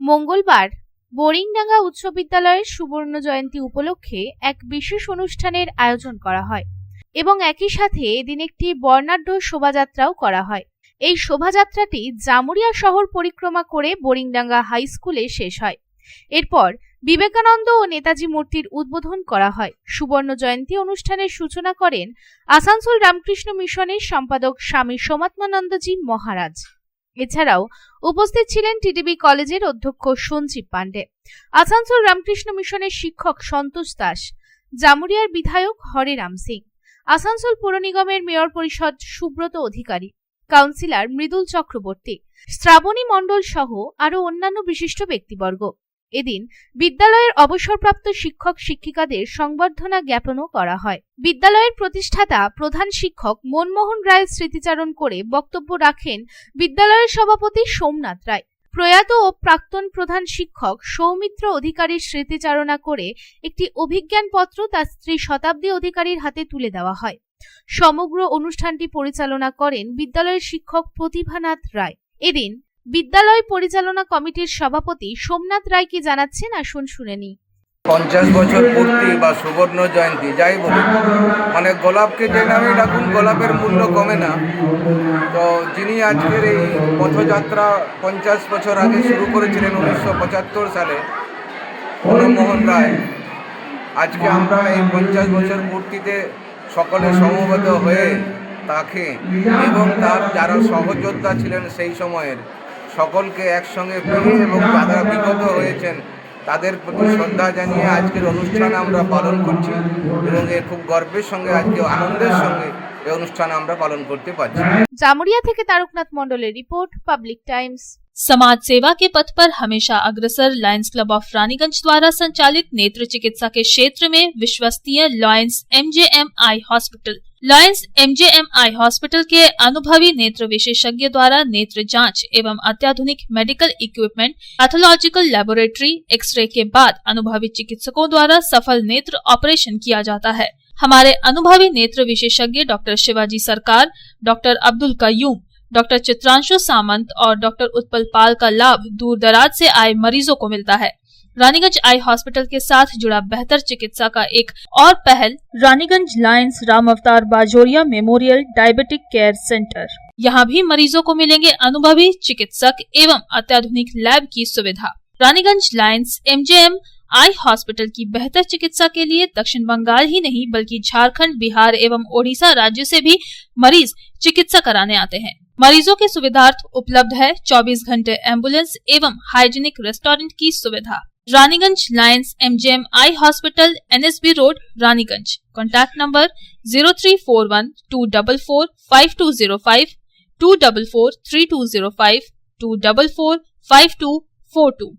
মঙ্গলবার বোরিংডাঙ্গা উচ্চ বিদ্যালয়ের সুবর্ণ জয়ন্তী উপলক্ষে এক বিশেষ অনুষ্ঠানের আয়োজন করা হয় এবং একই সাথে এদিন একটি বর্ণাঢ্য শোভাযাত্রাও করা হয়। এই শোভাযাত্রাটি জামুরিয়া শহর পরিক্রমা করে বোরিংডাঙ্গা হাই স্কুলে শেষ হয়। এরপর বিবেকানন্দ ও নেতাজি মূর্তির উদ্বোধন করা হয়। সুবর্ণ জয়ন্তী অনুষ্ঠানের সূচনা করেন আসানসোল রামকৃষ্ণ মিশনের সম্পাদক স্বামী সোমাত্মানন্দজি মহারাজ। এছাড়াও উপস্থিত ছিলেন টিটিবি কলেজের অধ্যক্ষ সঞ্জীব পান্ডে, আসানসোল রামকৃষ্ণ মিশনের শিক্ষক সন্তোষ দাস, জামুরিয়ার বিধায়ক হরেরাম সিং, আসানসোল পৌর নিগমের মেয়র পরিষদ সুব্রত অধিকারী, কাউন্সিলর মৃদুল চক্রবর্তী, শ্রাবণী মণ্ডল সহ আরো অন্যান্য বিশিষ্ট ব্যক্তিবর্গ। এদিন বিদ্যালয়ের অবসরপ্রাপ্ত শিক্ষক শিক্ষিকাদের সংবর্ধনা জ্ঞাপনও করা হয়। বিদ্যালয়ের প্রতিষ্ঠাতা প্রধান শিক্ষক মনমোহন রায়ের স্মৃতিচারণ করে বক্তব্য রাখেন বিদ্যালয়ের সভাপতি সোমনাথ রায়। প্রয়াত ও প্রাক্তন প্রধান শিক্ষক সৌমিত্র অধিকারীর স্মৃতিচারণা করে একটি অভিজ্ঞানপত্র তার স্ত্রী শতাব্দী অধিকারীর হাতে তুলে দেওয়া হয়। সমগ্র অনুষ্ঠানটি পরিচালনা করেন বিদ্যালয়ের শিক্ষক প্রতিভানাথ রায়। এদিন বিদ্যালয় পরিচালনা কমিটির সভাপতি সোমনাথ রায় কি জানাচ্ছেন আসুন শুনে নিই। 50 বছর পূর্তি বা সুবর্ণ জয়ন্তী যাই বলুন, মানে গোলাপকে যে নামে ডাকুন, গোলাপের মূল্য কমে না। তো যিনি আজকের এই পথযাত্রা 50 বছর আগে শুরু করেছিলেন 1975 সালে, মনমোহন রায়, আজকে আমরা এই 50 বছর পূর্তিতে সকলে সমবেত হয়ে তাকে এবং তার যারা সহযোদ্ধা ছিলেন সেই সময়ের সকলকে একসঙ্গে পেয়ে এবং যারা বিগত হয়েছেন তাদের প্রতি শ্রদ্ধা জানিয়ে আজকের অনুষ্ঠান আমরা পালন করছি এবং এর খুব গর্বের সঙ্গে আজকে আনন্দের সঙ্গে এই অনুষ্ঠান আমরা পালন করতে পারছি। জামুরিয়া থেকে তারকনাথ মণ্ডলের রিपोर्ट, पब्लिक टाइम्स। समाज सेवा के पथ पर हमेशा अग्रसर लायंस क्लब ऑफ रानीगंज द्वारा संचालित नेत्र चिकित्सा के क्षेत्र में विश्वसनीय Lions MJM eye hospital. Lions MJM eye hospital के अनुभवी नेत्र विशेषज्ञ द्वारा नेत्र जांच एवं अत्याधुनिक medical equipment, pathological laboratory, x-ray के बाद अनुभवी चिकित्सकों द्वारा सफल नेत्र ऑपरेशन किया जाता है। हमारे अनुभवी नेत्र विशेषज्ञ डॉक्टर शिवाजी सरकार, डॉक्टर अब्दुल कयूम, डॉक्टर चित्रांशु सामंत और डॉक्टर उत्पल पाल का लाभ दूर दराज से आए मरीजों को मिलता है। रानीगंज आई हॉस्पिटल के साथ जुड़ा बेहतर चिकित्सा का एक और पहल रानीगंज लायंस राम अवतार Bajoria memorial diabetic care centre. यहाँ भी मरीजों को मिलेंगे अनुभवी चिकित्सक एवं अत्याधुनिक लैब की सुविधा। Raniganj Lions MJM eye hospital की बेहतर चिकित्सा के लिए दक्षिण बंगाल ही नहीं बल्कि झारखंड, बिहार एवं ओडिशा राज्य से भी मरीज चिकित्सा कराने आते हैं। मरीजों के सुविधार्थ उपलब्ध है 24 घंटे एम्बुलेंस एवं हाइजीनिक रेस्टोरेंट की सुविधा। Raniganj Lions MJM eye hospital, NSB road, Raniganj. Contact number 0341244520, 2443205, 2445242।